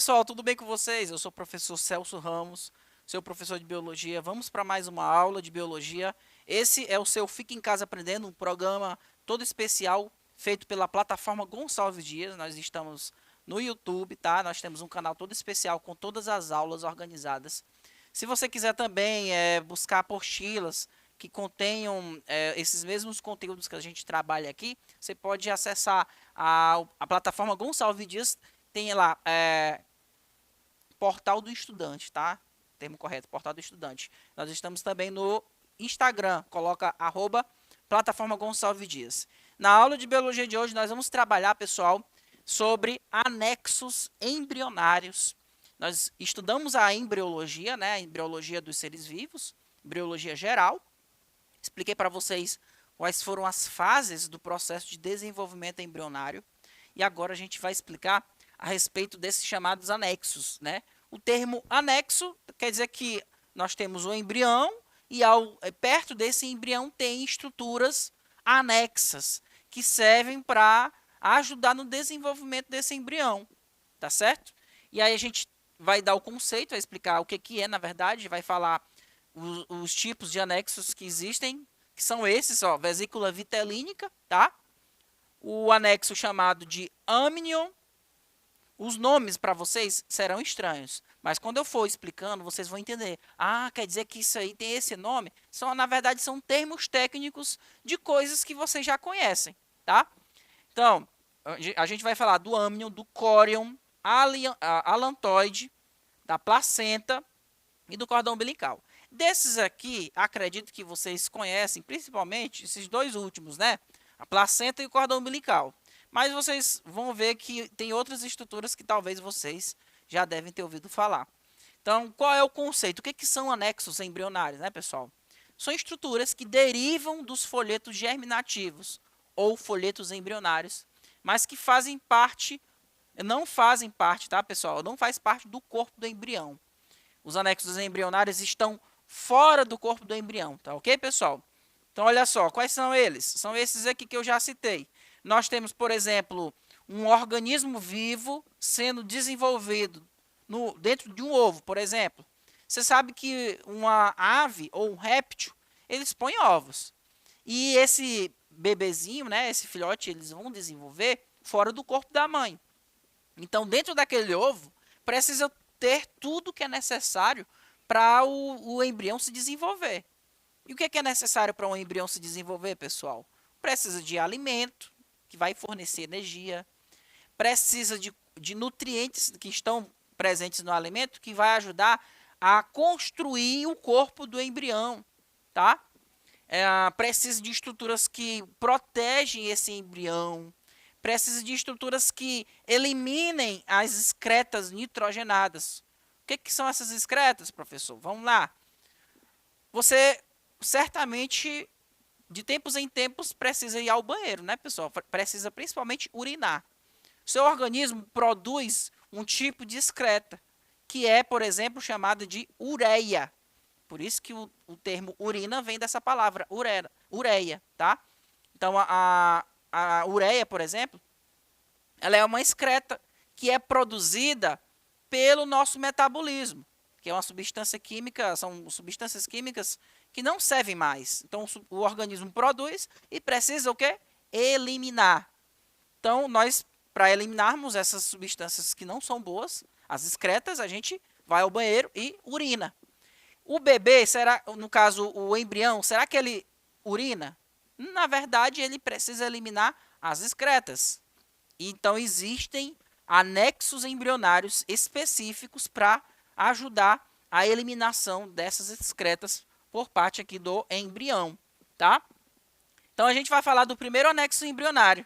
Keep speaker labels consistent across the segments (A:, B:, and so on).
A: pessoal, tudo bem com vocês? Eu sou o professor Celso Ramos, seu professor de biologia. Vamos para mais uma aula de biologia. Esse é o seu Fica em Casa Aprendendo, um programa todo especial feito pela plataforma Gonçalves Dias. Nós estamos no YouTube, tá? Nós temos um canal todo especial com todas as aulas organizadas. Se você quiser também buscar apostilas que contenham esses mesmos conteúdos que a gente trabalha aqui, você pode acessar a plataforma Gonçalves Dias. Tem lá, Portal do Estudante, tá? Termo correto, Portal do Estudante. Nós estamos também no Instagram, coloca @plataforma Gonçalves Dias. Na aula de biologia de hoje, nós vamos trabalhar, pessoal, sobre anexos embrionários. Nós estudamos a embriologia, né? A embriologia dos seres vivos, embriologia geral. Expliquei para vocês quais foram as fases do processo de desenvolvimento embrionário. E agora a gente vai explicar a respeito desses chamados anexos, né? O termo anexo quer dizer que nós temos o embrião e perto desse embrião tem estruturas anexas que servem para ajudar no desenvolvimento desse embrião, tá certo? E aí a gente vai dar o conceito, vai explicar o que é, na verdade, vai falar os tipos de anexos que existem, que são esses, ó, vesícula vitelínica, tá? O anexo chamado de amnion. Os nomes para vocês serão estranhos, mas quando eu for explicando, vocês vão entender. Ah, quer dizer que isso aí tem esse nome? Na verdade, são termos técnicos de coisas que vocês já conhecem, tá? Então, a gente vai falar do amnion, do corion, alantoide, da placenta e do cordão umbilical. Desses aqui, acredito que vocês conhecem, principalmente esses dois últimos, né? A placenta e o cordão umbilical. Mas vocês vão ver que tem outras estruturas que talvez vocês já devem ter ouvido falar. Então, qual é o conceito? O que são anexos embrionários, né, pessoal? São estruturas que derivam dos folhetos germinativos ou folhetos embrionários, mas que fazem parte, não fazem parte, tá, pessoal? Não faz parte do corpo do embrião. Os anexos embrionários estão fora do corpo do embrião, tá ok, pessoal? Então, olha só, quais são eles? São esses aqui que eu já citei. Nós temos, por exemplo, um organismo vivo sendo desenvolvido dentro de um ovo, por exemplo. Você sabe que uma ave ou um réptil, eles põem ovos. E esse bebezinho, né, esse filhote, eles vão desenvolver fora do corpo da mãe. Então, dentro daquele ovo, precisa ter tudo que é necessário para o embrião se desenvolver. E o que é necessário para um embrião se desenvolver, pessoal? Precisa de alimento, que vai fornecer energia, precisa de nutrientes que estão presentes no alimento, que vai ajudar a construir o corpo do embrião, tá? Precisa de estruturas que protegem esse embrião, precisa de estruturas que eliminem as excretas nitrogenadas. O que são essas excretas, professor? Vamos lá. Você certamente, de tempos em tempos, precisa ir ao banheiro, né, pessoal? Precisa principalmente urinar. Seu organismo produz um tipo de excreta, que é, por exemplo, chamada de ureia. Por isso que o termo urina vem dessa palavra, ureia, tá? Então, a ureia, por exemplo, ela é uma excreta que é produzida pelo nosso metabolismo, que é uma substância química, são substâncias químicas que não servem mais. Então, o organismo produz e precisa o quê? Eliminar. Então, nós, para eliminarmos essas substâncias que não são boas, as excretas, a gente vai ao banheiro e urina. O bebê, no caso, o embrião, será que ele urina? Na verdade, ele precisa eliminar as excretas. Então, existem anexos embrionários específicos para ajudar a eliminação dessas excretas por parte aqui do embrião, tá? Então, a gente vai falar do primeiro anexo embrionário.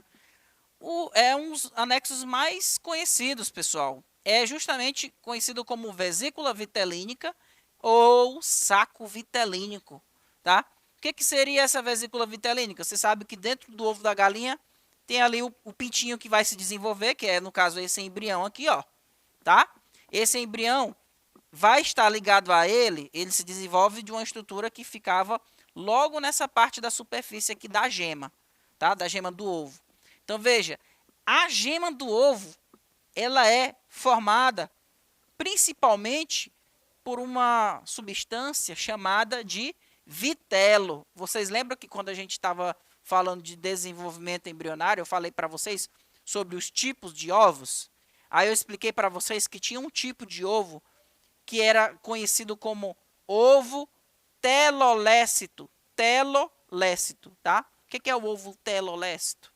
A: É um dos anexos mais conhecidos, pessoal. É justamente conhecido como vesícula vitelínica ou saco vitelínico, tá? O que seria essa vesícula vitelínica? Você sabe que dentro do ovo da galinha tem ali o pintinho que vai se desenvolver, que é, no caso, esse embrião aqui, ó, tá? Esse embrião vai estar ligado a ele se desenvolve de uma estrutura que ficava logo nessa parte da superfície aqui da gema, tá? Da gema do ovo. Então, veja, a gema do ovo, ela é formada principalmente por uma substância chamada de vitelo. Vocês lembram que quando a gente estava falando de desenvolvimento embrionário, eu falei para vocês sobre os tipos de ovos? Aí eu expliquei para vocês que tinha um tipo de ovo que era conhecido como ovo telolécito. Telolécito, tá? O que é o ovo telolécito?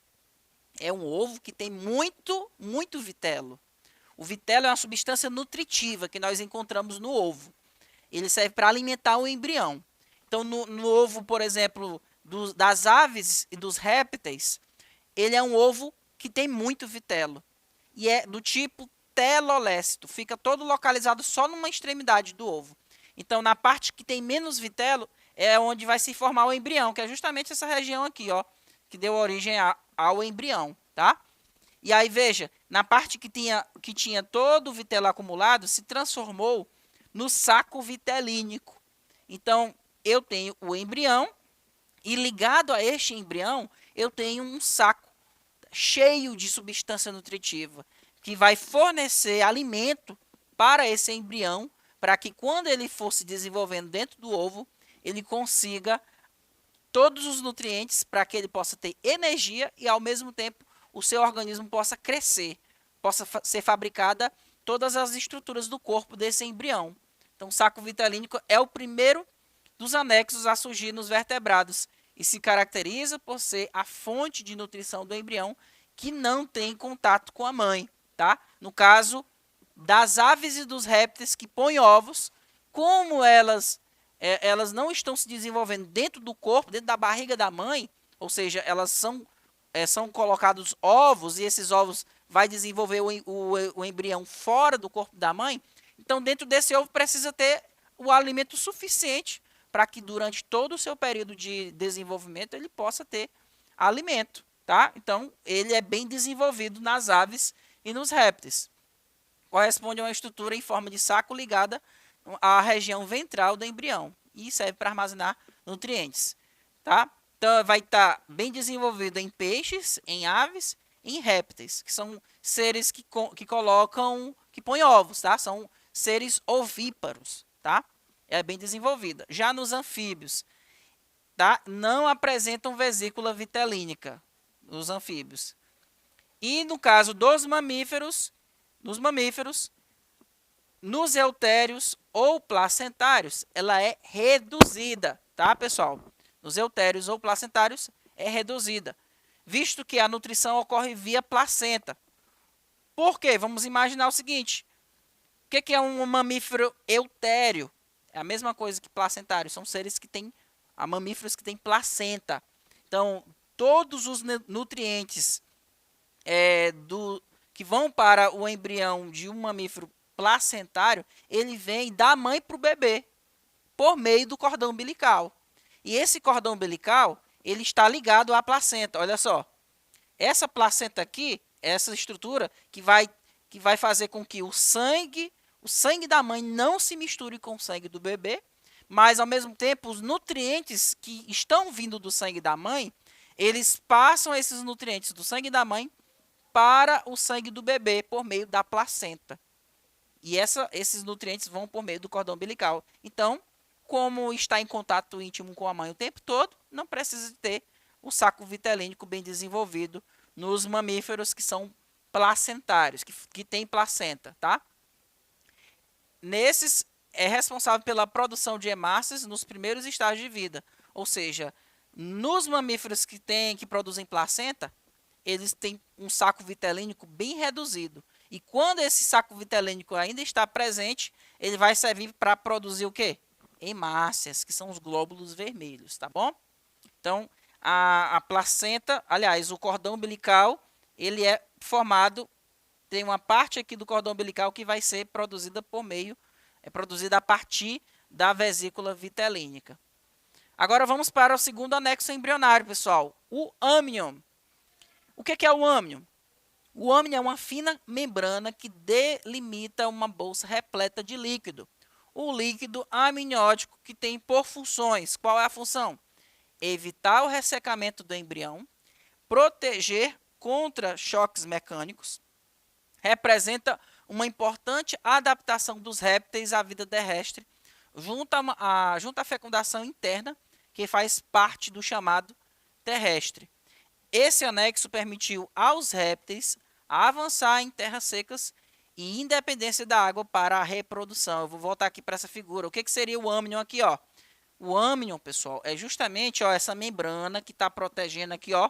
A: É um ovo que tem muito vitelo. O vitelo é uma substância nutritiva que nós encontramos no ovo. Ele serve para alimentar o embrião. Então, no ovo, por exemplo, das aves e dos répteis, ele é um ovo que tem muito vitelo. E é do tipo telolécito. Fica todo localizado só numa extremidade do ovo. Então, na parte que tem menos vitelo, é onde vai se formar o embrião, que é justamente essa região aqui, ó, que deu origem ao embrião, tá? E aí, veja, na parte que tinha todo o vitelo acumulado, se transformou no saco vitelínico. Então, eu tenho o embrião e ligado a este embrião, eu tenho um saco cheio de substância nutritiva que vai fornecer alimento para esse embrião, para que quando ele for se desenvolvendo dentro do ovo, ele consiga todos os nutrientes para que ele possa ter energia e, ao mesmo tempo, o seu organismo possa crescer, possa ser fabricada todas as estruturas do corpo desse embrião. Então, o saco vitelínico é o primeiro dos anexos a surgir nos vertebrados e se caracteriza por ser a fonte de nutrição do embrião que não tem contato com a mãe, tá? No caso das aves e dos répteis que põem ovos, como elas não estão se desenvolvendo dentro do corpo, dentro da barriga da mãe, ou seja, elas são colocados ovos e esses ovos vai desenvolver o embrião fora do corpo da mãe. Então, dentro desse ovo precisa ter o alimento suficiente para que durante todo o seu período de desenvolvimento ele possa ter alimento, tá? Então, ele é bem desenvolvido nas aves e nos répteis. Corresponde a uma estrutura em forma de saco ligada à região ventral do embrião e serve para armazenar nutrientes, tá? Então, vai estar bem desenvolvido em peixes, em aves e em répteis, que são seres que põem ovos, tá? São seres ovíparos, tá? É bem desenvolvida. Já nos anfíbios, tá? Não apresentam vesícula vitelínica, os anfíbios. E no caso dos mamíferos, nos eutérios ou placentários, ela é reduzida, tá, pessoal? Nos eutérios ou placentários é reduzida, visto que a nutrição ocorre via placenta. Por quê? Vamos imaginar o seguinte: o que é um mamífero eutério? É a mesma coisa que placentário, são seres que têm, mamíferos que têm placenta. Então, todos os nutrientes que vão para o embrião de um mamífero placentário, ele vem da mãe para o bebê, por meio do cordão umbilical. E esse cordão umbilical, ele está ligado à placenta. Olha só, essa placenta aqui, essa estrutura que vai fazer com que o sangue da mãe não se misture com o sangue do bebê, mas ao mesmo tempo os nutrientes que estão vindo do sangue da mãe, eles passam esses nutrientes do sangue da mãe para o sangue do bebê por meio da placenta. E esses nutrientes vão por meio do cordão umbilical. Então, como está em contato íntimo com a mãe o tempo todo, não precisa ter o saco vitelínico bem desenvolvido nos mamíferos que são placentários, que têm placenta, tá? Nesses, é responsável pela produção de hemácias nos primeiros estágios de vida. Ou seja, nos mamíferos que produzem placenta, eles têm um saco vitelínico bem reduzido. E quando esse saco vitelínico ainda está presente, ele vai servir para produzir o quê? Hemácias, que são os glóbulos vermelhos, tá bom? Então, a placenta, aliás, o cordão umbilical, ele é formado, tem uma parte aqui do cordão umbilical que vai ser produzida produzida a partir da vesícula vitelínica. Agora vamos para o segundo anexo embrionário, pessoal, o âmnion. O que é o âmnion? O âmnion é uma fina membrana que delimita uma bolsa repleta de líquido. O líquido amniótico que tem por funções. Qual é a função? Evitar o ressecamento do embrião, proteger contra choques mecânicos, representa uma importante adaptação dos répteis à vida terrestre, junto à fecundação interna, que faz parte do chamado terrestre. Esse anexo permitiu aos répteis avançar em terras secas e independência da água para a reprodução. Eu vou voltar aqui para essa figura. O que seria o âmnion aqui, ó? O âmnion, pessoal, é justamente, ó, essa membrana que está protegendo aqui, ó,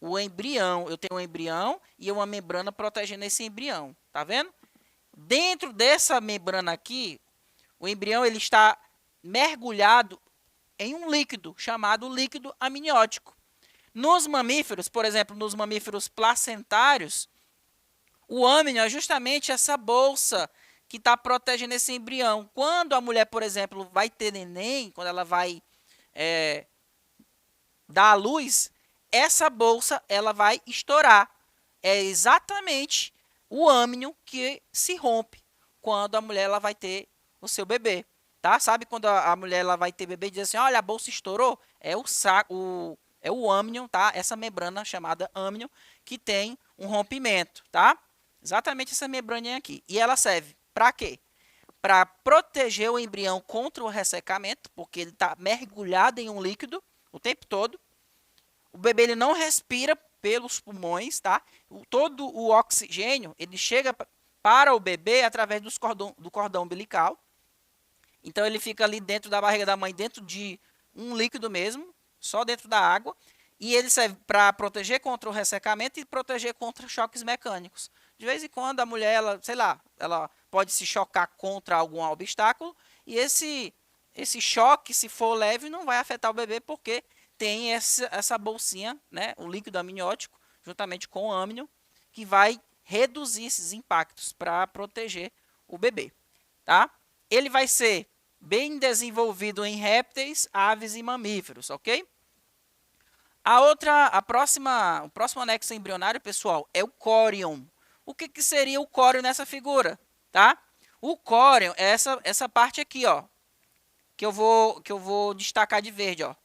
A: o embrião. Eu tenho um embrião e uma membrana protegendo esse embrião, tá vendo? Dentro dessa membrana aqui, o embrião ele está mergulhado em um líquido chamado líquido amniótico. Nos mamíferos, por exemplo, nos mamíferos placentários, o âmnion é justamente essa bolsa que está protegendo esse embrião. Quando a mulher, por exemplo, vai ter neném, quando ela vai dar à luz, essa bolsa ela vai estourar. É exatamente o âmnion que se rompe quando a mulher ela vai ter o seu bebê. Tá? Sabe quando a mulher ela vai ter bebê e diz assim, olha, a bolsa estourou? É o âmnion, tá? Essa membrana chamada âmnion que tem um rompimento, tá? Exatamente essa membraninha aqui. E ela serve para quê? Para proteger o embrião contra o ressecamento, porque ele está mergulhado em um líquido o tempo todo. O bebê ele não respira pelos pulmões, tá? Todo o oxigênio ele chega para o bebê através do cordão umbilical. Então ele fica ali dentro da barriga da mãe, dentro de um líquido mesmo, só dentro da água. E ele serve para proteger contra o ressecamento e proteger contra choques mecânicos. De vez em quando a mulher, ela, sei lá, ela pode se chocar contra algum obstáculo e esse choque, se for leve, não vai afetar o bebê porque tem essa bolsinha, né, o líquido amniótico, juntamente com o âmnion, que vai reduzir esses impactos para proteger o bebê, tá? Ele vai ser bem desenvolvido em répteis, aves e mamíferos, ok? O próximo anexo embrionário, pessoal, é o córion. O que seria o córion nessa figura, tá? O córion é essa parte aqui, ó, que eu vou destacar de verde, ó.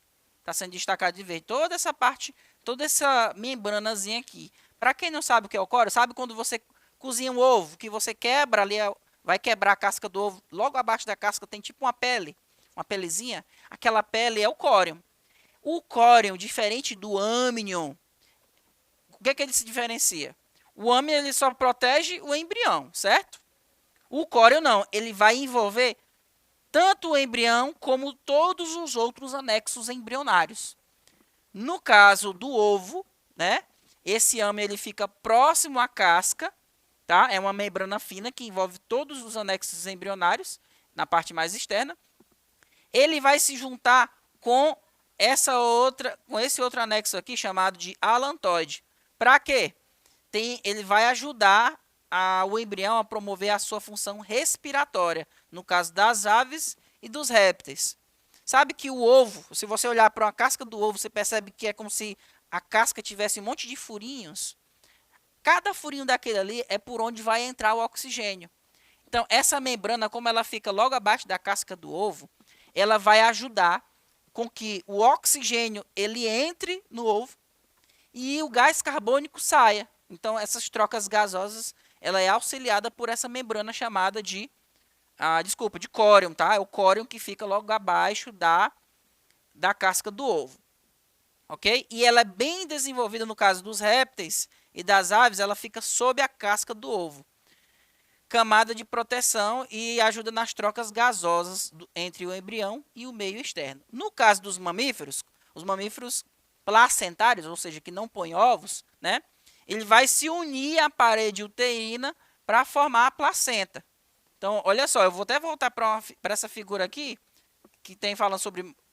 A: Tá sendo destacado de verde. Toda essa parte, toda essa membranazinha aqui. Para quem não sabe o que é o córion, sabe quando você cozinha um ovo, que você quebra ali, vai quebrar a casca do ovo, logo abaixo da casca tem tipo uma pelezinha. Aquela pele é o córion. O córion, diferente do âmnion, o que ele se diferencia? O âmnion ele só protege o embrião, certo? O córion não, ele vai envolver tanto o embrião como todos os outros anexos embrionários. No caso do ovo, né, esse âmnion ele fica próximo à casca, tá? É uma membrana fina que envolve todos os anexos embrionários na parte mais externa. Ele vai se juntar com esse outro anexo aqui chamado de alantoide. Para quê? Ele vai ajudar o embrião a promover a sua função respiratória, no caso das aves e dos répteis. Sabe que o ovo, se você olhar para uma casca do ovo, você percebe que é como se a casca tivesse um monte de furinhos. Cada furinho daquele ali é por onde vai entrar o oxigênio. Então, essa membrana, como ela fica logo abaixo da casca do ovo, ela vai ajudar com que o oxigênio ele entre no ovo e o gás carbônico saia. Então, essas trocas gasosas, ela é auxiliada por essa membrana chamada de córion, tá? É o córion que fica logo abaixo da casca do ovo, ok? E ela é bem desenvolvida no caso dos répteis e das aves, ela fica sob a casca do ovo. Camada de proteção e ajuda nas trocas gasosas entre o embrião e o meio externo. No caso dos mamíferos, os mamíferos placentários, ou seja, que não põem ovos, né? Ele vai se unir à parede uterina para formar a placenta. Então, olha só, eu vou até voltar para essa figura aqui, que tem falando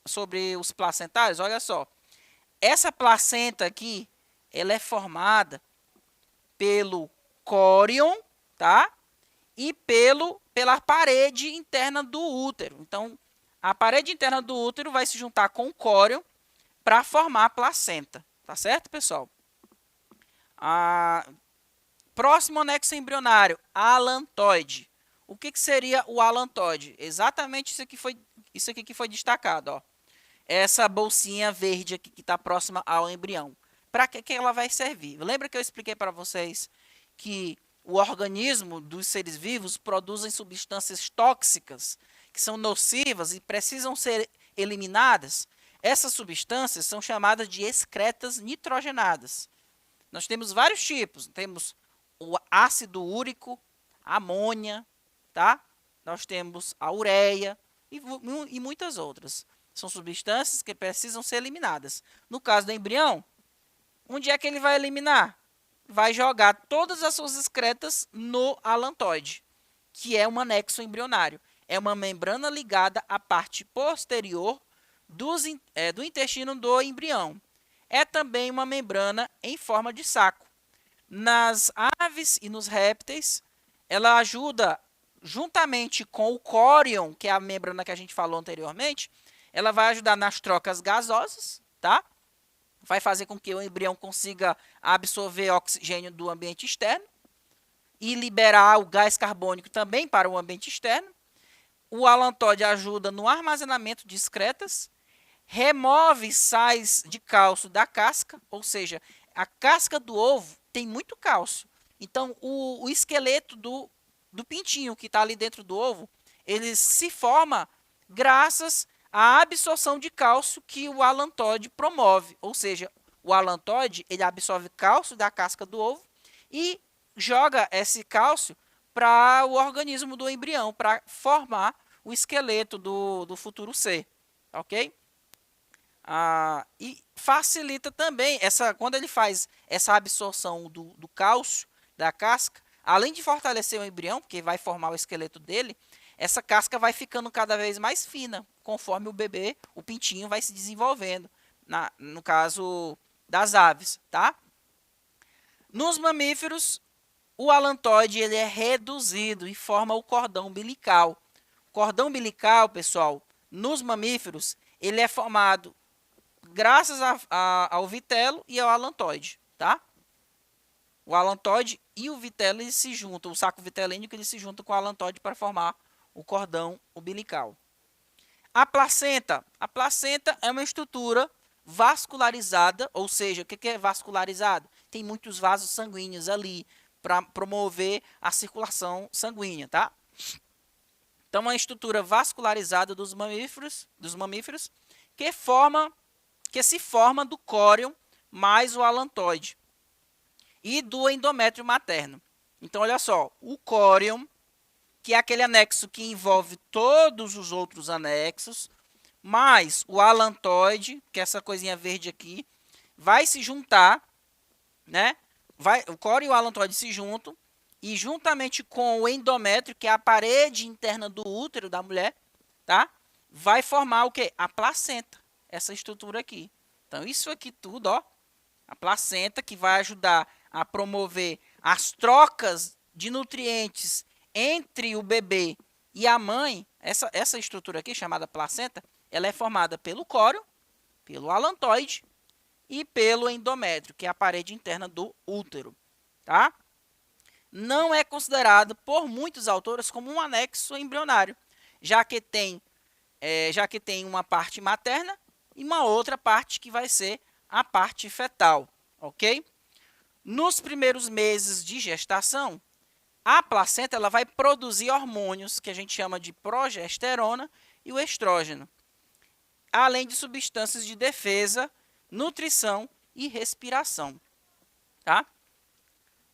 A: sobre os placentários. Olha só, essa placenta aqui, ela é formada pelo córion, tá? E pela parede interna do útero. Então, a parede interna do útero vai se juntar com o córion para formar a placenta. Tá certo, pessoal? Próximo anexo embrionário, alantoide. O que seria o alantoide? Exatamente isso aqui que foi destacado, ó. Essa bolsinha verde aqui que está próxima ao embrião. Para que ela vai servir? Lembra que eu expliquei para vocês que o organismo dos seres vivos produzem substâncias tóxicas que são nocivas e precisam ser eliminadas, essas substâncias são chamadas de excretas nitrogenadas. Nós temos vários tipos, temos o ácido úrico, a amônia, tá? Nós temos a ureia e muitas outras. São substâncias que precisam ser eliminadas. No caso do embrião, onde é que ele vai eliminar? Vai jogar todas as suas excretas no alantoide, que é um anexo embrionário. É uma membrana ligada à parte posterior do intestino do embrião. É também uma membrana em forma de saco. Nas aves e nos répteis, ela ajuda, juntamente com o córion, que é a membrana que a gente falou anteriormente, ela vai ajudar nas trocas gasosas, tá? Vai fazer com que o embrião consiga absorver oxigênio do ambiente externo e liberar o gás carbônico também para o ambiente externo. O alantoide ajuda no armazenamento de excretas, remove sais de cálcio da casca, ou seja, a casca do ovo tem muito cálcio. Então, o esqueleto do pintinho que está ali dentro do ovo, ele se forma graças à absorção de cálcio que o alantoide promove. Ou seja, o alantoide ele absorve cálcio da casca do ovo e joga esse cálcio para o organismo do embrião, para formar o esqueleto do futuro ser. Ok? E facilita também, quando ele faz essa absorção do cálcio da casca, além de fortalecer o embrião, porque vai formar o esqueleto dele, essa casca vai ficando cada vez mais fina, conforme o bebê, o pintinho, vai se desenvolvendo, no caso das aves, tá? Nos mamíferos, o alantoide ele é reduzido e forma o cordão umbilical. O cordão umbilical, pessoal, nos mamíferos, ele é formado graças ao vitelo e ao alantoide, tá? O alantoide e o vitelo eles se juntam, o saco vitelínico ele se junta com o alantoide para formar o cordão umbilical. A placenta é uma estrutura vascularizada, ou seja, o que é vascularizado? Tem muitos vasos sanguíneos ali para promover a circulação sanguínea, tá? Então, uma estrutura vascularizada dos mamíferos que se forma do córion mais o alantoide e do endométrio materno. Então, olha só, o córion, que é aquele anexo que envolve todos os outros anexos, mais o alantoide, que é essa coisinha verde aqui, vai se juntar, né? O córion e o alantoide se juntam, e juntamente com o endométrio, que é a parede interna do útero da mulher, tá? Vai formar o quê? A placenta, essa estrutura aqui. Então, isso aqui tudo, ó, a placenta que vai ajudar a promover as trocas de nutrientes entre o bebê e a mãe. Essa estrutura aqui, chamada placenta, ela é formada pelo córion, pelo alantoide e pelo endométrio, que é a parede interna do útero, tá? Não é considerado por muitos autores como um anexo embrionário, já que tem uma parte materna e uma outra parte que vai ser a parte fetal, ok? Nos primeiros meses de gestação, a placenta ela vai produzir hormônios que a gente chama de progesterona e o estrógeno, além de substâncias de defesa, nutrição e respiração, tá?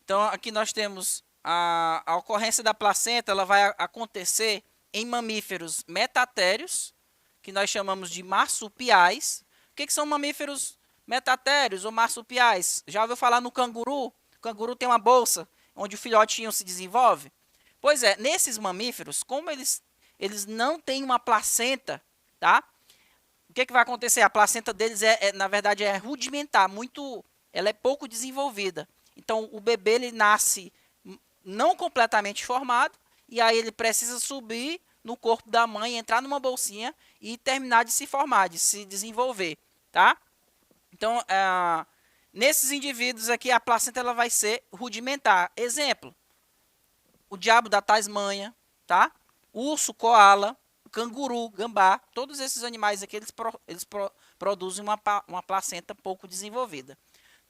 A: Então, aqui nós temos a ocorrência da placenta, ela vai acontecer em mamíferos metatérios, que nós chamamos de marsupiais. O que são mamíferos metatérios ou marsupiais? Já ouviu falar no canguru? O canguru tem uma bolsa onde o filhotinho se desenvolve? Pois é, nesses mamíferos, como eles não têm uma placenta, tá? O que vai acontecer? A placenta deles, na verdade, é rudimentar, ela é pouco desenvolvida. Então, o bebê ele nasce não completamente formado, e aí ele precisa subir no corpo da mãe, entrar numa bolsinha e terminar de se formar, de se desenvolver, tá? Então, nesses indivíduos aqui, a placenta ela vai ser rudimentar. Exemplo, o diabo da Tasmânia, tá? Urso, coala, canguru, gambá, todos esses animais aqui, eles produzem uma placenta pouco desenvolvida.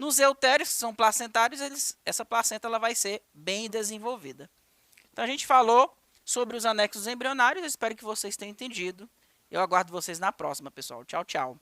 A: Nos eutérios, que são placentários, essa placenta ela vai ser bem desenvolvida. Então, a gente falou sobre os anexos embrionários. Eu espero que vocês tenham entendido. Eu aguardo vocês na próxima, pessoal. Tchau, tchau.